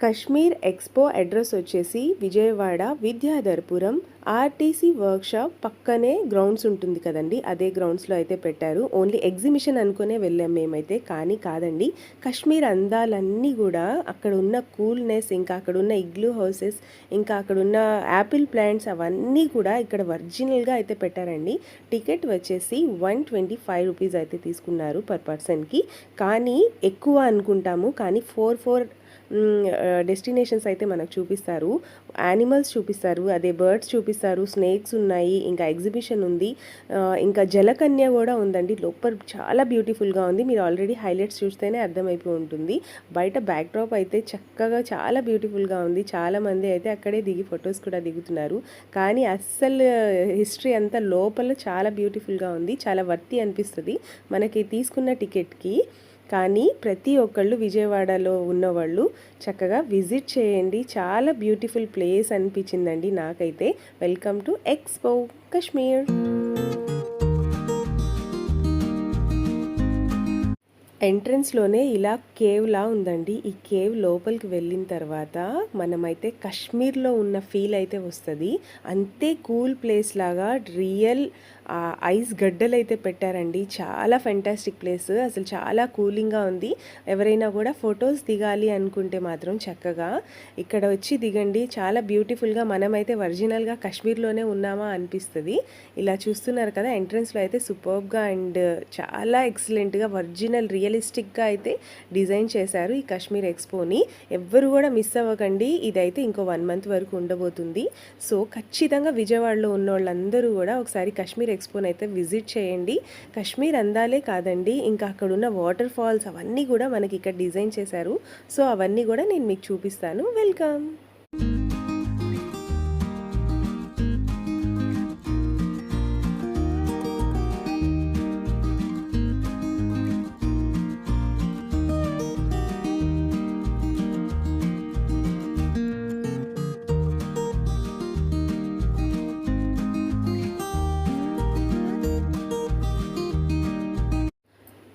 Kashmir expo address వచ్చేసి Vijayawada Vidyadharpuram RTC workshop పక్కనే grounds ఉంటుంది కదండి, అదే గ్రౌండ్స్లో అయితే పెట్టారు. ఓన్లీ ఎగ్జిబిషన్ అనుకునే వెళ్ళాం మేమైతే, కానీ కాదండి. కశ్మీర్ అందాలన్నీ కూడా అక్కడ ఉన్న కూల్నెస్, ఇంకా అక్కడ ఉన్న ఇగ్లూ హౌసెస్, ఇంకా అక్కడ ఉన్న యాపిల్ ప్లాంట్స్ అవన్నీ కూడా ఇక్కడ ఒరిజినల్గా అయితే పెట్టారండి. టికెట్ వచ్చేసి 125 రూపీస్ అయితే తీసుకున్నారు పర్ పర్సన్కి. కానీ ఎక్కువ అనుకుంటాము, కానీ ఫోర్ డెస్టినేషన్స్ అయితే మనకు చూపిస్తారు. యానిమల్స్ చూపిస్తారు, అదే బర్డ్స్ చూపిస్తారు, స్నేక్స్ ఉన్నాయి, ఇంకా ఎగ్జిబిషన్ ఉంది, ఇంకా జలకన్య కూడా ఉందండి. లోపల చాలా బ్యూటిఫుల్గా ఉంది. మీరు ఆల్రెడీ హైలైట్స్ చూస్తేనే అర్థమైపోయి ఉంటుంది. బయట బ్యాక్డ్రాప్ అయితే చక్కగా చాలా బ్యూటిఫుల్గా ఉంది. చాలామంది అయితే అక్కడే దిగి ఫొటోస్ కూడా దిగుతున్నారు. కానీ అస్సలు హిస్టరీ అంతా లోపల చాలా బ్యూటిఫుల్గా ఉంది. చాలా వర్తి అనిపిస్తుంది మనకి తీసుకున్న టికెట్కి. కానీ ప్రతి ఒక్కళ్ళు విజయవాడలో ఉన్నవాళ్ళు చక్కగా విజిట్ చేయండి. చాలా బ్యూటిఫుల్ ప్లేస్ అనిపించిందండి నాకైతే. Welcome to expo Kashmir. ఎంట్రన్స్లోనే ఇలా కేవ్లా ఉందండి. ఈ కేవ్ లోపలికి వెళ్ళిన తర్వాత మనమైతే కశ్మీర్లో ఉన్న ఫీల్ అయితే వస్తుంది. అంతే కూల్ ప్లేస్ లాగా రియల్ ఐస్ గడ్డలు అయితే పెట్టారండి. చాలా ఫెంటాస్టిక్ ప్లేస్, అసలు చాలా కూలింగ్గా ఉంది. ఎవరైనా కూడా ఫొటోస్ దిగాలి అనుకుంటే మాత్రం చక్కగా ఇక్కడ వచ్చి దిగండి. చాలా బ్యూటిఫుల్గా, మనమైతే ఒరిజినల్గా కశ్మీర్లోనే ఉన్నామా అనిపిస్తుంది. ఇలా చూస్తున్నారు కదా, ఎంట్రన్స్లో అయితే సూపర్బ్గా అండ్ చాలా ఎక్సలెంట్గా ఒరిజినల్ రియలిస్టిక్గా అయితే డిజైన్ చేశారు ఈ కశ్మీర్ ఎక్స్పోని. ఎవ్వరు కూడా మిస్ అవ్వకండి. ఇదైతే ఇంకో 1 మంత్ వరకు ఉండబోతుంది. సో ఖచ్చితంగా విజయవాడలో ఉన్న వాళ్ళందరూ కూడా ఒకసారి కశ్మీర్ ఎక్స్పోని అయితే విజిట్ చేయండి. కశ్మీర్ అందాలే కాదండి, ఇంకా అక్కడ ఉన్న వాటర్ ఫాల్స్ అవన్నీ కూడా మనకి ఇక్కడ డిజైన్ చేశారు. సో అవన్నీ కూడా నేను మీకు చూపిస్తాను. వెల్కమ్.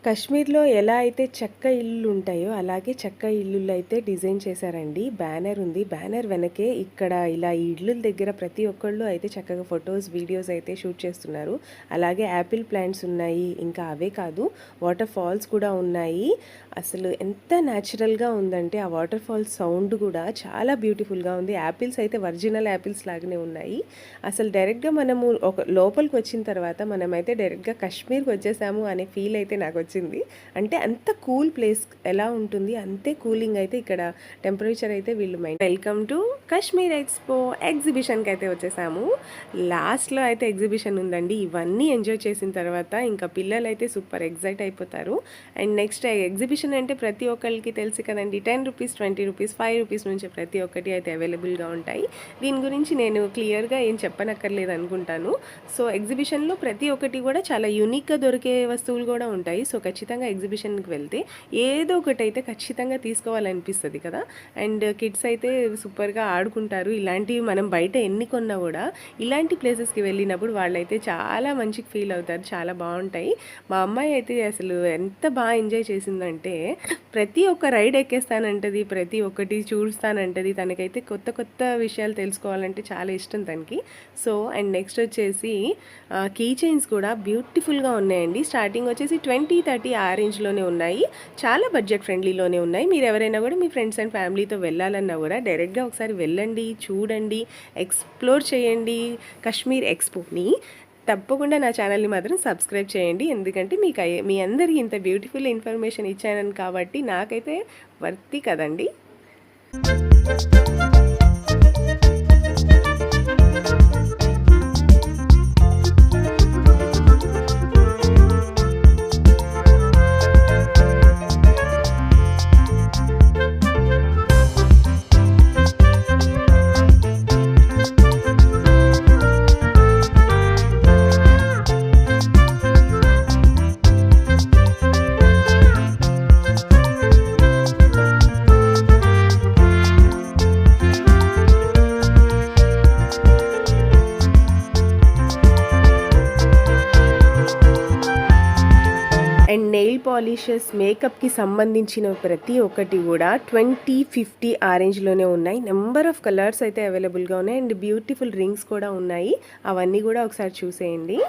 కశ్మీర్లో ఎలా అయితే చెక్క ఇల్లు ఉంటాయో అలాగే చెక్క ఇల్లులు అయితే డిజైన్ చేశారండి. బ్యానర్ ఉంది, బ్యానర్ వెనకే ఇక్కడ ఇలా ఈ ఇళ్ళ దగ్గర ప్రతి ఒక్కళ్ళు అయితే చక్కగా ఫొటోస్ వీడియోస్ అయితే షూట్ చేస్తున్నారు. అలాగే యాపిల్ ప్లాంట్స్ ఉన్నాయి, ఇంకా అవే కాదు వాటర్ ఫాల్స్ కూడా ఉన్నాయి. అసలు ఎంత న్యాచురల్గా ఉందంటే ఆ వాటర్ ఫాల్స్ సౌండ్ కూడా చాలా బ్యూటిఫుల్గా ఉంది. యాపిల్స్ అయితే ఒరిజినల్ యాపిల్స్ లాగానే ఉన్నాయి. అసలు డైరెక్ట్గా మనము ఒక లోపలికి వచ్చిన తర్వాత మనమైతే డైరెక్ట్గా కశ్మీర్కి వచ్చేసాము అనే ఫీల్ అయితే నాకు వచ్చింది. అంటే అంత కూల్ ప్లేస్ ఎలా ఉంటుంది అంతే కూలింగ్ అయితే ఇక్కడ టెంపరేచర్ అయితే వీళ్ళు వెల్కమ్ టు కశ్మీర్ ఎక్స్పో ఎగ్జిబిషన్కి అయితే వచ్చేసాము. లాస్ట్లో అయితే ఎగ్జిబిషన్ ఉందండి. ఇవన్నీ ఎంజాయ్ చేసిన తర్వాత ఇంకా పిల్లలు అయితే సూపర్ ఎగ్జైట్ అయిపోతారు. అండ్ నెక్స్ట్ ఎగ్జిబిషన్ అంటే ప్రతి ఒక్కరికి తెలుసు కదండి, 10 రూపీస్, 20 రూపీస్, 5 రూపీస్ నుంచి ప్రతి ఒక్కటి అయితే అవైలబుల్గా ఉంటాయి. దీని గురించి నేను క్లియర్గా ఏం చెప్పనక్కర్లేదు అనుకుంటాను. సో ఎగ్జిబిషన్లో ప్రతి ఒక్కటి కూడా చాలా యూనిక్గా దొరికే వస్తువులు కూడా ఉంటాయి. సో ఖచ్చితంగా ఎగ్జిబిషన్కి వెళ్తే ఏదో ఒకటి అయితే ఖచ్చితంగా తీసుకోవాలనిపిస్తుంది కదా. అండ్ కిడ్స్ అయితే సూపర్గా ఆడుకుంటారు. ఇలాంటివి మనం బయట ఎన్ని కొన్నా కూడా ఇలాంటి ప్లేసెస్కి వెళ్ళినప్పుడు వాళ్ళైతే చాలా మంచిగా ఫీల్ అవుతారు, చాలా బాగుంటాయి. మా అమ్మాయి అయితే అసలు ఎంత బాగా ఎంజాయ్ చేసిందంటే ప్రతి ఒక్క రైడ్ ఎక్కేస్తానంటది, ప్రతి ఒక్కటి చూస్తానంటది. తనకైతే కొత్త కొత్త విషయాలు తెలుసుకోవాలంటే చాలా ఇష్టం తనకి. సో అండ్ నెక్స్ట్ వచ్చేసి కీ చైన్స్ కూడా బ్యూటిఫుల్గా ఉన్నాయండి. స్టార్టింగ్ వచ్చేసి 20-30 ఆ రేంజ్లోనే ఉన్నాయి. చాలా బడ్జెట్ ఫ్రెండ్లీలోనే ఉన్నాయి. మీరు ఎవరైనా కూడా మీ ఫ్రెండ్స్ అండ్ ఫ్యామిలీతో వెళ్ళాలన్నా కూడా డైరెక్ట్గా ఒకసారి వెళ్ళండి, చూడండి, ఎక్స్ప్లోర్ చేయండి కశ్మీర్ ఎక్స్పోని. తప్పకుండా నా ఛానల్ని మాత్రం సబ్స్క్రైబ్ చేయండి. ఎందుకంటే మీ అందరికీ ఇంత బ్యూటిఫుల్ ఇన్ఫర్మేషన్ ఇచ్చాను కాబట్టి నాకైతే వర్తి కదండి. అండ్ నెయిల్ పాలిషెస్, మేకప్కి సంబంధించిన ప్రతి ఒక్కటి కూడా 20-50 ఆ రేంజ్లోనే ఉన్నాయి. నెంబర్ ఆఫ్ కలర్స్ అయితే అవైలబుల్గా ఉన్నాయి అండ్ బ్యూటిఫుల్ రింగ్స్ కూడా ఉన్నాయి. అవన్నీ కూడా ఒకసారి చూసేయండి.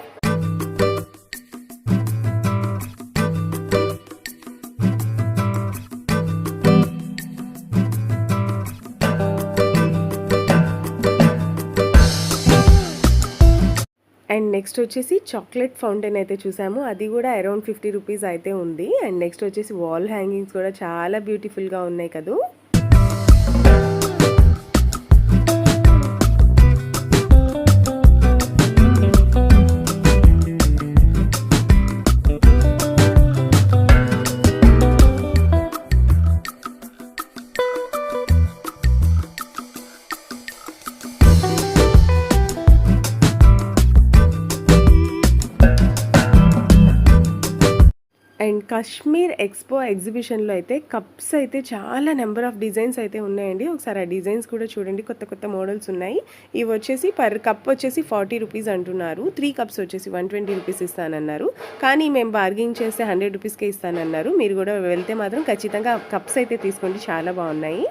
అండ్ నెక్స్ట్ వచ్చేసి చాక్లెట్ ఫౌంటైన్ అయితే చూసాము. అది కూడా అరౌండ్ 50 రూపీస్ అయితే ఉంది. అండ్ నెక్స్ట్ వచ్చేసి వాల్ హ్యాంగింగ్స్ కూడా చాలా బ్యూటిఫుల్గా ఉన్నాయి కదా. అండ్ కాశ్మీర్ ఎక్స్పో ఎగ్జిబిషన్లో అయితే కప్స్ అయితే చాలా నెంబర్ ఆఫ్ డిజైన్స్ అయితే ఉన్నాయండి. ఒకసారి ఆ డిజైన్స్ కూడా చూడండి. కొత్త కొత్త మోడల్స్ ఉన్నాయి. ఇవి వచ్చేసి పర్ కప్ వచ్చేసి 40 రూపీస్ అంటున్నారు. 3 కప్స్ వచ్చేసి 120 రూపీస్ ఇస్తానన్నారు. కానీ మేము బార్గెనింగ్ చేస్తే 100 రూపీస్కే ఇస్తానన్నారు. మీరు కూడా వెళ్తే మాత్రం ఖచ్చితంగా కప్స్ అయితే తీసుకోండి, చాలా బాగున్నాయి.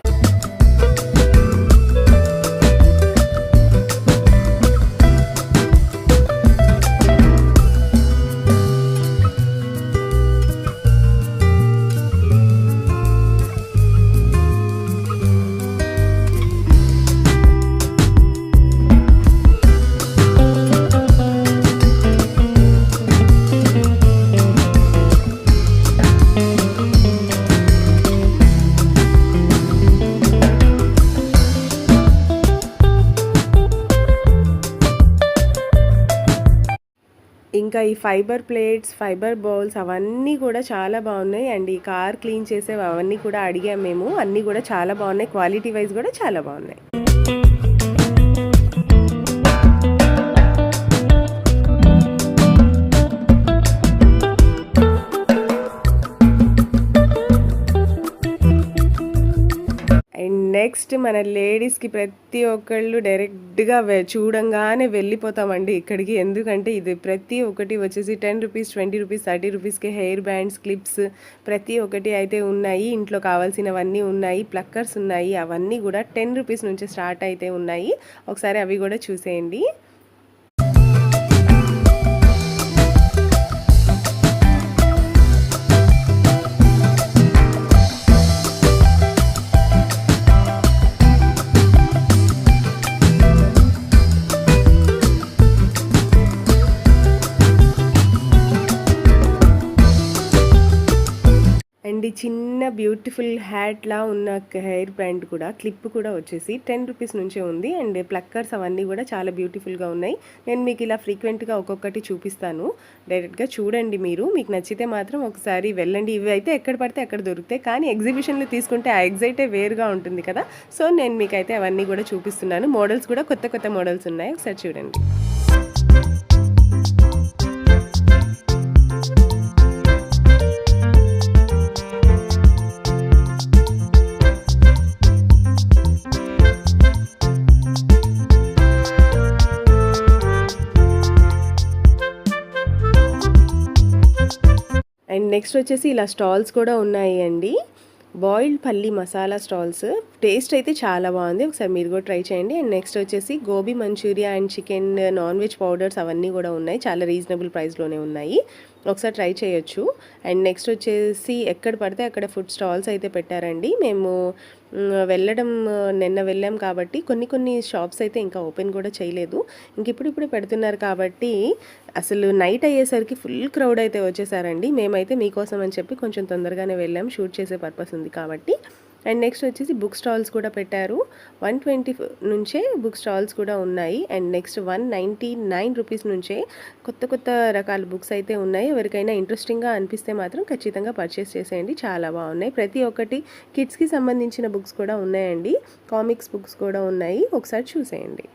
ఇంకా ఈ ఫైబర్ ప్లేట్స్, ఫైబర్ బౌల్స్ అవన్నీ కూడా చాలా బాగున్నాయి. అండ్ ఈ కార్ క్లీన్ చేసేవి అవన్నీ కూడా అడిగాం మేము. అన్నీ కూడా చాలా బాగున్నాయి. క్వాలిటీ వైజ్ కూడా చాలా బాగున్నాయి. నెక్స్ట్ మన లేడీస్కి ప్రతి ఒక్కళ్ళు డైరెక్ట్గా చూడంగానే వెళ్ళిపోతామండి ఇక్కడికి. ఎందుకంటే ఇది ప్రతి ఒక్కటి వచ్చేసి 10 రూపీస్, 20 రూపీస్, 30 రూపీస్కి హెయిర్ బ్యాండ్స్, క్లిప్స్ ప్రతి ఒక్కటి అయితే ఉన్నాయి. ఇంట్లో కావాల్సినవన్నీ ఉన్నాయి. ప్లక్కర్స్ ఉన్నాయి. అవన్నీ కూడా 10 రూపీస్ నుంచి స్టార్ట్ అయితే ఉన్నాయి. ఒకసారి అవి కూడా చూసేయండి. అండ్ ఈ చిన్న బ్యూటిఫుల్ హ్యాట్లా ఉన్న హెయిర్ బ్యాండ్ కూడా, క్లిప్ కూడా వచ్చేసి 10 రూపీస్ నుంచే ఉంది. అండ్ ప్లక్కర్స్ అవన్నీ కూడా చాలా బ్యూటిఫుల్గా ఉన్నాయి. నేను మీకు ఇలా ఫ్రీక్వెంట్గా ఒక్కొక్కటి చూపిస్తాను. డైరెక్ట్గా చూడండి. మీకు నచ్చితే మాత్రం ఒకసారి వెళ్ళండి. ఇవి అయితే ఎక్కడ పడితే అక్కడ దొరుకుతాయి. కానీ ఎగ్జిబిషన్లో తీసుకుంటే ఆ ఎగ్జైటే వేరుగా ఉంటుంది కదా. సో నేను మీకైతే అవన్నీ కూడా చూపిస్తున్నాను. మోడల్స్ కూడా కొత్త కొత్త మోడల్స్ ఉన్నాయి. ఒకసారి చూడండి. అండ్ నెక్స్ట్ వచ్చేసి ఇలా స్టాల్స్ కూడా ఉన్నాయి అండి. బాయిల్డ్ పల్లి మసాలా స్టాల్స్. టేస్ట్ అయితే చాలా బాగుంది. ఒకసారి మీరు కూడా ట్రై చేయండి. అండ్ నెక్స్ట్ వచ్చేసి gobi manchuria and chicken non veg powders అవన్నీ కూడా ఉన్నాయి. చాలా రీజనబుల్ ప్రైస్లోనే ఉన్నాయి. ఒకసారి ట్రై చేయొచ్చు. అండ్ నెక్స్ట్ వచ్చేసి ఎక్కడ పడితే అక్కడ ఫుడ్ స్టాల్స్ అయితే పెట్టారండి. మేము నిన్న వెళ్ళాం కాబట్టి కొన్ని షాప్స్ అయితే ఇంకా ఓపెన్ కూడా చేయలేదు. ఇంక ఇప్పుడే పెడుతున్నారు కాబట్టి అసలు నైట్ అయ్యేసరికి ఫుల్ క్రౌడ్ అయితే వచ్చేసారండి. మేమైతే మీకోసం అని చెప్పి కొంచెం తొందరగానే వెళ్ళాం. షూట్ చేసే పర్పస్ ఉంది కాబట్టి. అండ్ నెక్స్ట్ వచ్చేసి బుక్ స్టాల్స్ కూడా పెట్టారు. 120 నుంచే బుక్ స్టాల్స్ కూడా ఉన్నాయి. అండ్ నెక్స్ట్ 199 రూపీస్ నుంచే కొత్త రకాల బుక్స్ అయితే ఉన్నాయి. ఎవరికైనా ఇంట్రెస్టింగ్గా అనిపిస్తే మాత్రం ఖచ్చితంగా పర్చేస్ చేసేయండి. చాలా బాగున్నాయి. ప్రతి ఒక్కటి కిడ్స్కి సంబంధించిన బుక్స్ కూడా ఉన్నాయండి. కామిక్స్ బుక్స్ కూడా ఉన్నాయి. ఒకసారి చూసేయండి.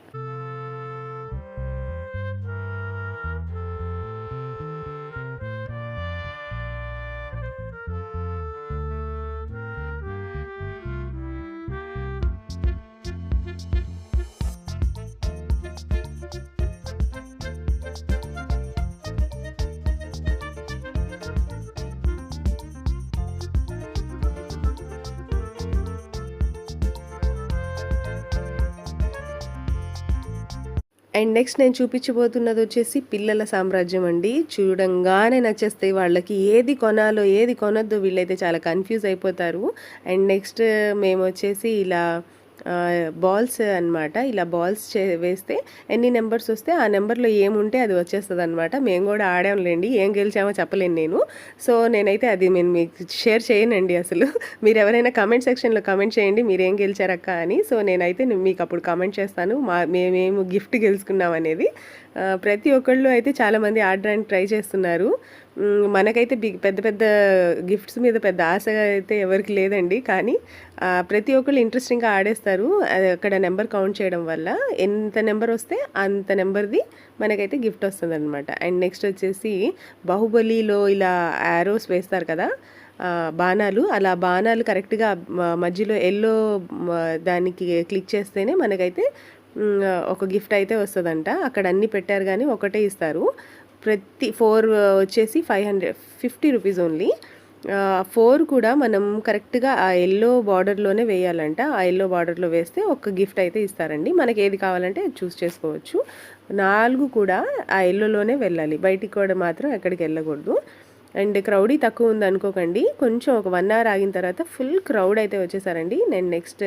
అండ్ నెక్స్ట్ నేను చూపించబోతున్నది వచ్చేసి పిల్లల సామ్రాజ్యం అండి. చూడంగానే నచ్చేస్తాయి వాళ్ళకి. ఏది కొనాలో ఏది కొనొద్దో వీళ్ళైతే చాలా కన్ఫ్యూజ్ అయిపోతారు. అండ్ నెక్స్ట్ మేమొచ్చేసి ఇలా బాల్స్ అనమాట. ఇలా బాల్స్ వేస్తే ఎన్ని నెంబర్స్ వస్తే ఆ నెంబర్లో ఏముంటే అది వచ్చేస్తుంది అనమాట. మేము కూడా ఆడాంలేండి, ఏం గెలిచామో చెప్పలేను నేను. సో నేనైతే అది నేను మీకు షేర్ చేయనండి అసలు. మీరు ఎవరైనా కమెంట్ సెక్షన్లో కమెంట్ చేయండి మీరేం గెలిచారక్క అని. సో నేనైతే మీకు అప్పుడు కమెంట్ చేస్తాను మేమేమి గిఫ్ట్ గెలుచుకున్నాం అనేది. ప్రతి ఒక్కళ్ళు అయితే చాలామంది ఆడడానికి ట్రై చేస్తున్నారు. మనకైతే పెద్ద పెద్ద గిఫ్ట్స్ మీద పెద్ద ఆశ అయితే ఎవరికి లేదండి. కానీ ప్రతి ఒక్కళ్ళు ఇంట్రెస్టింగ్గా ఆడేస్తారు. అక్కడ నెంబర్ కౌంట్ చేయడం వల్ల ఎంత నెంబర్ వస్తే అంత నెంబర్ది మనకైతే గిఫ్ట్ వస్తుంది అనమాట. అండ్ నెక్స్ట్ వచ్చేసి బాహుబలిలో ఇలా యారోస్ వేస్తారు కదా, బాణాలు, అలా బాణాలు కరెక్ట్గా మధ్యలో ఎల్లో దానికి క్లిక్ చేస్తేనే మనకైతే ఒక గిఫ్ట్ అయితే వస్తుందంట. అక్కడ అన్నీ పెట్టారు కానీ ఒకటే ఇస్తారు. ప్రతి 4 వచ్చేసి 550 రూపీస్ ఓన్లీ. 4 కూడా మనం కరెక్ట్గా ఆ ఎల్లో బార్డర్లోనే వేయాలంట. ఆ ఎల్లో బార్డర్లో వేస్తే ఒక గిఫ్ట్ అయితే ఇస్తారండి. మనకి ఏది కావాలంటే చూస్ చేసుకోవచ్చు. 4 కూడా ఆ ఎల్లోలోనే వెళ్ళాలి, బయటికి కూడా మాత్రం ఎక్కడికి వెళ్ళకూడదు. అండ్ క్రౌడీ తక్కువ ఉంది అనుకోకండి, కొంచెం ఒక 1 అవర్ ఆగిన తర్వాత ఫుల్ క్రౌడ్ అయితే వచ్చేసారండి. నేను నెక్స్ట్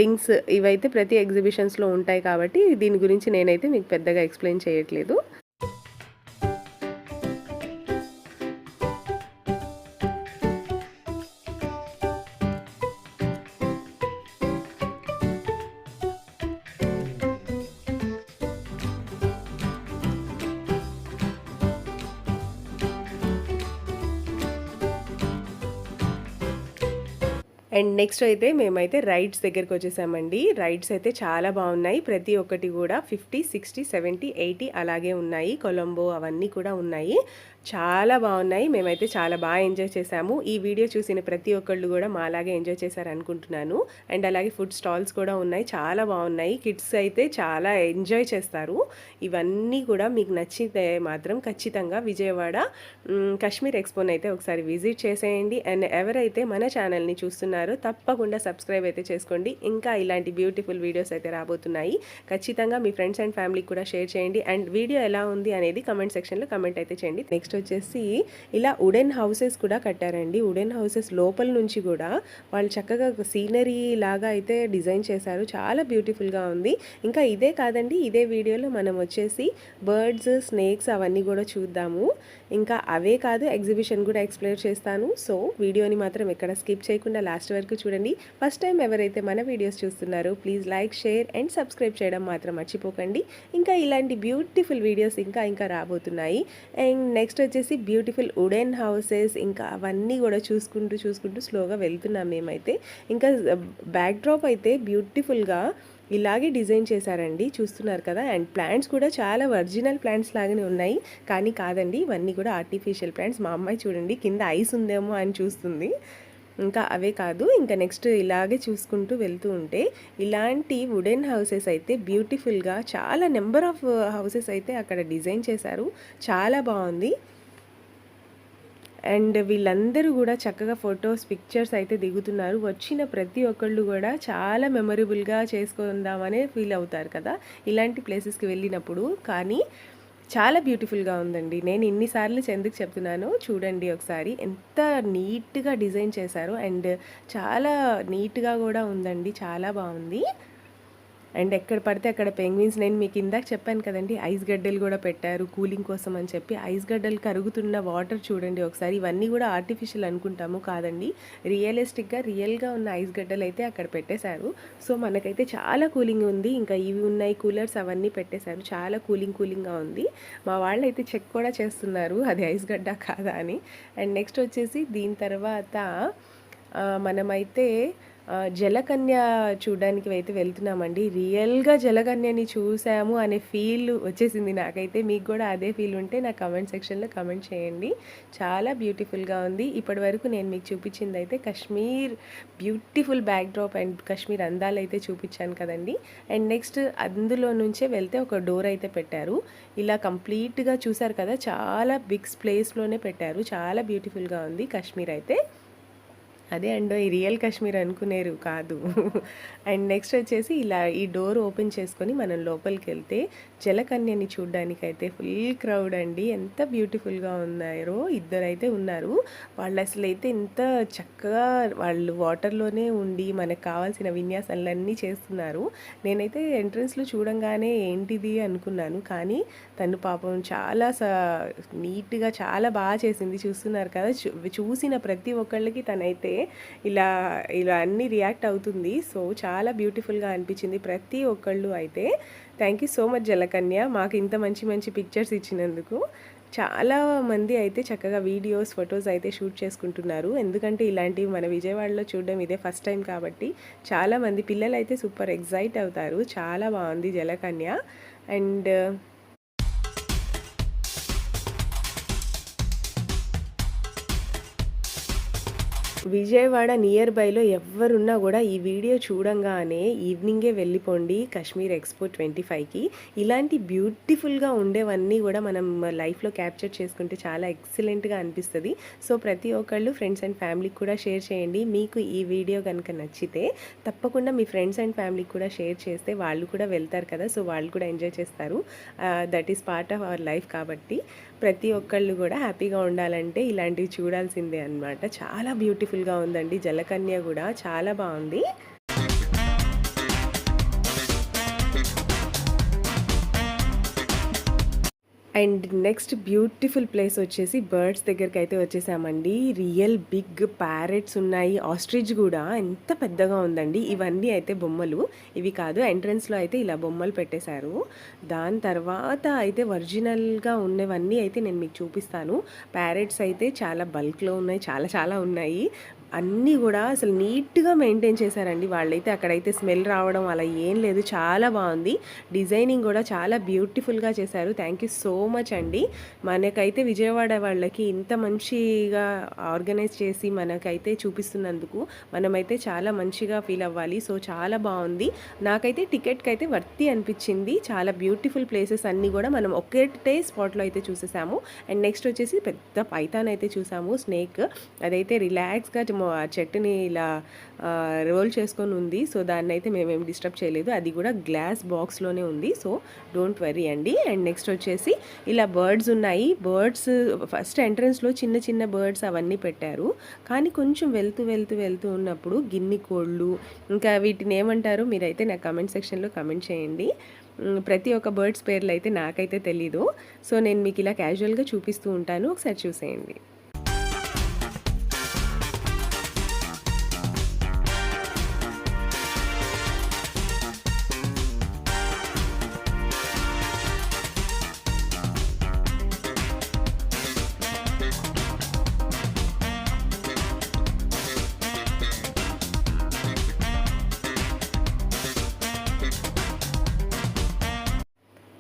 రింగ్స్ ఇవైతే ప్రతి ఎగ్జిబిషన్స్లో ఉంటాయి కాబట్టి దీని గురించి నేనైతే మీకు పెద్దగా ఎక్స్ప్లెయిన్ చేయట్లేదు. అండ్ నెక్స్ట్ అయితే మేమైతే రైడ్స్ దగ్గరికి వచ్చేసామండి. రైడ్స్ అయితే చాలా బాగున్నాయి. ప్రతి ఒక్కటి కూడా 50, 60, 70, 80 అలాగే ఉన్నాయి. కొలంబో అవన్నీ కూడా ఉన్నాయి. చాలా బాగున్నాయి. మేమైతే చాలా బాగా ఎంజాయ్ చేసాము. ఈ వీడియో చూసిన ప్రతి ఒక్కళ్ళు కూడా మాలాగే ఎంజాయ్ చేశారు అనుకుంటున్నాను. అండ్ అలాగే ఫుడ్ స్టాల్స్ కూడా ఉన్నాయి, చాలా బాగున్నాయి. కిడ్స్ అయితే చాలా ఎంజాయ్ చేస్తారు. ఇవన్నీ కూడా మీకు నచ్చితే మాత్రం ఖచ్చితంగా విజయవాడ కాశ్మీర్ ఎక్స్పోని అయితే ఒకసారి విజిట్ చేసేయండి. అండ్ ఎవరైతే మన ఛానల్ని చూస్తున్నారో తప్పకుండా సబ్స్క్రైబ్ అయితే చేసుకోండి. ఇంకా ఇలాంటి బ్యూటిఫుల్ వీడియోస్ అయితే రాబోతున్నాయి. ఖచ్చితంగా మీ ఫ్రెండ్స్ అండ్ ఫ్యామిలీకి కూడా షేర్ చేయండి. అండ్ వీడియో ఎలా ఉంది అనేది కమెంట్ సెక్షన్లో కమెంట్ అయితే చేయండి. నెక్స్ట్ వచ్చేసి ఇలా వుడెన్ హౌసెస్ కూడా కట్టారండి. వుడెన్ హౌసెస్ లోపల నుంచి కూడా వాళ్ళు చక్కగా సీనరీ లాగా అయితే డిజైన్ చేశారు. చాలా బ్యూటిఫుల్గా ఉంది. ఇంకా ఇదే కాదండి, ఇదే వీడియోలో మనం వచ్చేసి బర్డ్స్, స్నేక్స్ అవన్నీ కూడా చూద్దాము. ఇంకా అవే కాదు, ఎగ్జిబిషన్ కూడా ఎక్స్ప్లోర్ చేస్తాను. సో వీడియోని మాత్రం ఎక్కడ స్కిప్ చేయకుండా లాస్ట్ వరకు చూడండి. ఫస్ట్ టైం ఎవరైతే మన వీడియోస్ చూస్తున్నారో please like, share and subscribe చేయడం మాత్రం మర్చిపోకండి. ఇంకా ఇలాంటి బ్యూటిఫుల్ వీడియోస్ ఇంకా రాబోతున్నాయి. అండ్ నెక్స్ట్ వచ్చేసి బ్యూటిఫుల్ వుడెన్ హౌసెస్, ఇంకా అవన్నీ కూడా చూసుకుంటూ స్లోగా వెళ్తున్నాం మేమైతే. ఇంకా బ్యాక్ డ్రాప్ అయితే బ్యూటిఫుల్గా ఇలాగే డిజైన్ చేశారండి, చూస్తున్నారు కదా. అండ్ ప్లాంట్స్ కూడా చాలా ఒరిజినల్ ప్లాంట్స్ లాగానే ఉన్నాయి, కానీ కాదండి ఇవన్నీ కూడా ఆర్టిఫిషియల్ ప్లాంట్స్. మా అమ్మాయి చూడండి కింద ఐస్ ఉందేమో అని చూస్తుంది. ఇంకా అవే కాదు, ఇంకా నెక్స్ట్ ఇలాగే చూసుకుంటూ వెళ్తూ ఉంటే ఇలాంటి వుడెన్ హౌసెస్ అయితే బ్యూటిఫుల్గా చాలా నెంబర్ ఆఫ్ హౌసెస్ అయితే అక్కడ డిజైన్ చేశారు. చాలా బాగుంది. అండ్ వీళ్ళందరూ కూడా చక్కగా ఫొటోస్, పిక్చర్స్ అయితే దిగుతున్నారు. వచ్చిన ప్రతి ఒక్కళ్ళు కూడా చాలా మెమరబుల్గా చేసుకుందామనే ఫీల్ అవుతారు కదా ఇలాంటి ప్లేసెస్కి వెళ్ళినప్పుడు. కానీ చాలా బ్యూటిఫుల్గా ఉందండి. నేను ఇన్నిసార్లు ఎందుకు చెప్తున్నానో చూడండి ఒకసారి, ఎంత నీట్గా డిజైన్ చేశారు. అండ్ చాలా నీట్గా కూడా ఉందండి, చాలా బాగుంది. అండ్ ఎక్కడ పడితే అక్కడ పెంగ్విన్స్, నేను మీకు ఇందాక చెప్పాను కదండి ఐస్ గడ్డలు కూడా పెట్టారు కూలింగ్ కోసం అని చెప్పి. ఐస్ గడ్డలు కరుగుతున్న వాటర్ చూడండి ఒకసారి. ఇవన్నీ కూడా ఆర్టిఫిషియల్ అనుకుంటాము, కాదండి రియలిస్టిక్గా రియల్గా ఉన్న ఐస్ గడ్డలు అయితే అక్కడ పెట్టేశారు. సో మనకైతే చాలా కూలింగ్ ఉంది. ఇంకా ఇవి ఉన్నాయి కూలర్స్, అవన్నీ పెట్టేశారు. చాలా కూలింగ్గా ఉంది. మా వాళ్ళు అయితే చెక్ కూడా చేస్తున్నారు అది ఐస్ గడ్డ కాదా అని. అండ్ నెక్స్ట్ వచ్చేసి దీని తర్వాత మనమైతే జలకన్య చూడడానికి అయితే వెళ్తున్నామండి. రియల్గా జలకన్యని చూసాము అనే ఫీల్ వచ్చేసింది నాకైతే. మీకు కూడా అదే ఫీల్ ఉంటే నా కమెంట్ సెక్షన్లో కమెంట్ చేయండి. చాలా బ్యూటిఫుల్గా ఉంది. ఇప్పటి వరకు నేను మీకు చూపించింది అయితే Kashmir beautiful back drop and Kashmir అందాలు అయితే చూపించాను కదండి. అండ్ నెక్స్ట్ అందులో నుంచే వెళ్తే ఒక డోర్ అయితే పెట్టారు. ఇలా కంప్లీట్గా చూసారు కదా, చాలా బిగ్ ప్లేస్లోనే పెట్టారు. చాలా బ్యూటిఫుల్గా ఉంది కాశ్మీర్ అయితే. అదే అండో ఈ రియల్ కాశ్మీర్ అనుకునేరు కాదు. అండ్ నెక్స్ట్ వచ్చేసి ఇలా ఈ డోర్ ఓపెన్ చేసుకొని మనం లోపలికెళ్తే జలకన్యని చూడ్డానికైతే ఫుల్ క్రౌడ్ అండి. ఎంత బ్యూటిఫుల్‌గా ఉన్నారో ఇద్దరైతే ఉన్నారు. వాళ్ళసలైతే ఎంత చక్కగా వాళ్ళు వాటర్‌లోనే ఉండి మనకు కావాల్సిన విన్యాసాలన్నీ చేస్తున్నారు. నేనైతే ఎంట్రన్స్‌లో చూడంగానే ఏంటిది అనుకున్నాను. కానీ తను పాపం చాలా నీట్‌గా చాలా బాగా చేసింది. చూస్తున్నారు కదా! చూసిన ప్రతి ఒక్కళ్ళకి తనైతే ఇలా ఇలా అన్నీ రియాక్ట్ అవుతుంది. సో చాలా బ్యూటిఫుల్గా అనిపించింది ప్రతి ఒక్కళ్ళు అయితే. థ్యాంక్ యూ సో మచ్ జలకన్య, మాకు ఇంత మంచి మంచి పిక్చర్స్ ఇచ్చినందుకు. చాలా మంది అయితే చక్కగా వీడియోస్ ఫొటోస్ అయితే షూట్ చేసుకుంటున్నారు. ఎందుకంటే ఇలాంటివి మన విజయవాడలో చూడడం ఇదే ఫస్ట్ టైం కాబట్టి చాలామంది పిల్లలు అయితే సూపర్ ఎగ్జైట్ అవుతారు. చాలా బాగుంది జలకన్య. అండ్ విజయవాడ నియర్ బైలో ఎవ్వరున్నా కూడా ఈ వీడియో చూడంగానే ఈవినింగే వెళ్ళిపోండి కాశ్మీర్ ఎక్స్పో 25కి. ఇలాంటి బ్యూటిఫుల్గా ఉండేవన్నీ కూడా మనం లైఫ్లో క్యాప్చర్ చేసుకుంటే చాలా ఎక్సలెంట్గా అనిపిస్తుంది. సో ప్రతి ఒక్కళ్ళు ఫ్రెండ్స్ అండ్ ఫ్యామిలీకి కూడా షేర్ చేయండి. మీకు ఈ వీడియో కనుక నచ్చితే తప్పకుండా మీ ఫ్రెండ్స్ అండ్ ఫ్యామిలీకి కూడా షేర్ చేస్తే వాళ్ళు కూడా వెళ్తారు కదా, సో వాళ్ళు కూడా ఎంజాయ్ చేస్తారు. That is part of our life కాబట్టి ప్రతి ఒక్కళ్ళు కూడా హ్యాపీగా ఉండాలంటే ఇలాంటివి చూడాల్సిందే అనమాట. చాలా బ్యూటిఫుల్గా ఉందండి జలకన్య కూడా చాలా బాగుంది. అండ్ నెక్స్ట్ బ్యూటిఫుల్ ప్లేస్ వచ్చేసి బర్డ్స్ దగ్గరికి అయితే వచ్చేసామండి. రియల్ బిగ్ ప్యారెట్స్ ఉన్నాయి, ఆస్ట్రిచ్ కూడా ఎంత పెద్దగా ఉందండి. ఇవన్నీ అయితే బొమ్మలు, ఇవి కాదు. ఎంట్రన్స్లో అయితే ఇలా బొమ్మలు పెట్టేశారు. దాని తర్వాత అయితే ఒరిజినల్గా ఉన్నవన్నీ అయితే నేను మీకు చూపిస్తాను. ప్యారెట్స్ అయితే చాలా బల్క్లో ఉన్నాయి, చాలా చాలా ఉన్నాయి. అన్నీ కూడా అసలు నీట్గా మెయింటైన్ చేశారండి వాళ్ళైతే. అక్కడైతే స్మెల్ రావడం అలా ఏం లేదు, చాలా బాగుంది. డిజైనింగ్ కూడా చాలా బ్యూటిఫుల్గా చేశారు. థ్యాంక్ యూ సో మచ్ అండి. మనకైతే విజయవాడ వాళ్ళకి ఇంత మంచిగా ఆర్గనైజ్ చేసి మనకైతే చూపిస్తున్నందుకు మనమైతే చాలా మంచిగా ఫీల్ అవ్వాలి. సో చాలా బాగుంది. నాకైతే టికెట్కి అయితే వర్తి అనిపించింది. చాలా బ్యూటిఫుల్ ప్లేసెస్ అన్నీ కూడా మనం ఒకటే స్పాట్లో అయితే చూసేసాము. అండ్ నెక్స్ట్ వచ్చేసి పెద్ద పైథాన్ అయితే చూసాము, స్నేక్. అదైతే రిలాక్స్గా ఆ చెట్టుని ఇలా రోల్ చేసుకొని ఉంది. సో దాన్ని అయితే మేమేం డిస్టర్బ్ చేయలేదు. అది కూడా గ్లాస్ బాక్స్లోనే ఉంది, సో డోంట్ వరీ అండి. అండ్ నెక్స్ట్ వచ్చేసి ఇలా బర్డ్స్ ఉన్నాయి. బర్డ్స్ ఫస్ట్ ఎంట్రన్స్లో చిన్న చిన్న బర్డ్స్ అవన్నీ పెట్టారు. కానీ కొంచెం వెళ్తూ ఉన్నప్పుడు గిన్ని కోళ్ళు, ఇంకా వీటిని ఏమంటారు మీరైతే నాకు కమెంట్ సెక్షన్లో కమెంట్ చేయండి. ప్రతి ఒక్క బర్డ్స్ పేర్లు అయితే నాకైతే తెలీదు. సో నేను మీకు ఇలా క్యాజువల్గా చూపిస్తూ ఉంటాను, ఒకసారి చూసేయండి.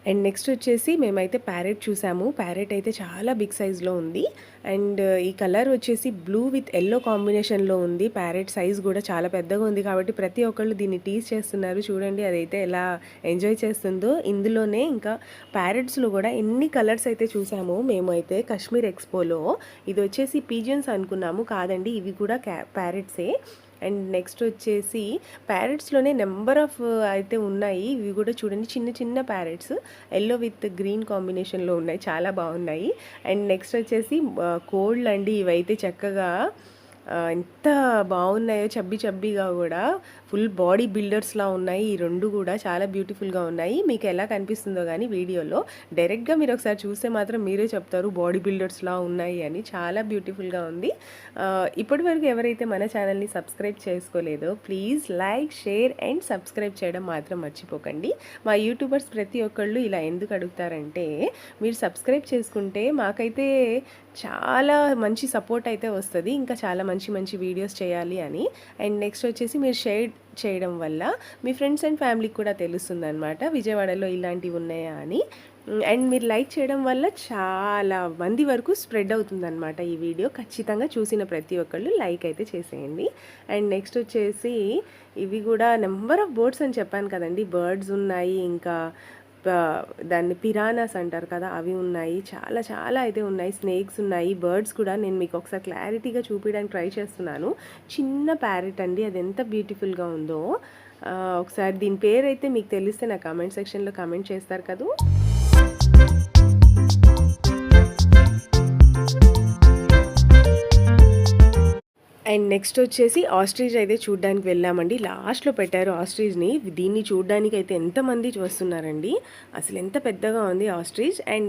అండ్ నెక్స్ట్ వచ్చేసి మేమైతే ప్యారెట్ చూసాము. ప్యారెట్ అయితే చాలా బిగ్ సైజ్లో ఉంది. అండ్ ఈ కలర్ వచ్చేసి బ్లూ విత్ ఎల్లో కాంబినేషన్లో ఉంది. ప్యారెట్ సైజ్ కూడా చాలా పెద్దగా ఉంది కాబట్టి ప్రతి ఒక్కళ్ళు దీన్ని టీజ్ చేస్తున్నారు. చూడండి అదైతే ఎలా ఎంజాయ్ చేస్తుందో. ఇందులోనే ఇంకా ప్యారెట్స్లో కూడా ఎన్ని కలర్స్ అయితే చూసాము మేమైతే కాశ్మీర్ ఎక్స్పోలో. ఇది వచ్చేసి పీజియన్స్ అనుకున్నాము, కాదండి ఇవి కూడా ప్యారెట్సే. అండ్ నెక్స్ట్ వచ్చేసి ప్యారెట్స్లోనే నెంబర్ ఆఫ్ అయితే ఉన్నాయి. ఇవి కూడా చూడండి చిన్న చిన్న ప్యారెట్స్ ఎల్లో విత్ గ్రీన్ కాంబినేషన్లో ఉన్నాయి, చాలా బాగున్నాయి. అండ్ నెక్స్ట్ వచ్చేసి కోళ్ళు అండి. ఇవైతే చక్కగా ఎంత బాగున్నాయో, చబ్బీగా కూడా ఫుల్ బాడీ బిల్డర్స్లా ఉన్నాయి. ఈ రెండు కూడా చాలా బ్యూటిఫుల్గా ఉన్నాయి. మీకు ఎలా కనిపిస్తుందో కానీ వీడియోలో డైరెక్ట్గా మీరు ఒకసారి చూస్తే మాత్రం మీరే చెప్తారు బాడీ బిల్డర్స్లా ఉన్నాయి అని. చాలా బ్యూటిఫుల్గా ఉంది. ఇప్పటివరకు ఎవరైతే మన ఛానల్ని సబ్స్క్రైబ్ చేసుకోలేదో please like, share and subscribe చేయడం మాత్రం మర్చిపోకండి. మా యూట్యూబర్స్ ప్రతి ఒక్కళ్ళు ఇలా ఎందుకు అడుగుతారంటే, మీరు సబ్స్క్రైబ్ చేసుకుంటే మాకైతే చాలా మంచి సపోర్ట్ అయితే వస్తుంది, ఇంకా చాలా మంచి వీడియోస్ చేయాలి అని. అండ్ నెక్స్ట్ వచ్చేసి మీరు షేర్ చేయడం వల్ల మీ ఫ్రెండ్స్ అండ్ ఫ్యామిలీకి కూడా తెలుస్తుంది అనమాట విజయవాడలో ఇలాంటివి ఉన్నాయా అని. అండ్ మీరు లైక్ చేయడం వల్ల చాలా మంది వరకు స్ప్రెడ్ అవుతుందన్నమాట ఈ వీడియో. ఖచ్చితంగా చూసిన ప్రతి ఒక్కళ్ళు లైక్ అయితే చేసేయండి. అండ్ నెక్స్ట్ వచ్చేసి ఇవి కూడా నెంబర్ ఆఫ్ బర్డ్స్ అని చెప్పాను కదండి, బర్డ్స్ ఉన్నాయి, ఇంకా దాన్ని పిరానాస్ అంటారు కదా, అవి ఉన్నాయి. చాలా చాలా అయితే ఉన్నాయి. స్నేక్స్ ఉన్నాయి, బర్డ్స్ కూడా. నేను మీకు ఒకసారి క్లారిటీగా చూపించడానికి ట్రై చేస్తున్నాను. చిన్న ప్యారెట్ అండి, అది ఎంత బ్యూటిఫుల్గా ఉందో. ఒకసారి దీని పేరైతే మీకు తెలిస్తే నా కామెంట్ సెక్షన్లో కామెంట్ చేస్తారు కదా. అండ్ నెక్స్ట్ వచ్చేసి ఆస్ట్రిచ్ అయితే చూడడానికి వెళ్ళామండి. లాస్ట్లో పెట్టారు ఆస్ట్రిచ్ని. దీన్ని చూడడానికి అయితే ఎంతమంది వస్తున్నారండి, అసలు ఎంత పెద్దగా ఉంది ఆస్ట్రిచ్. అండ్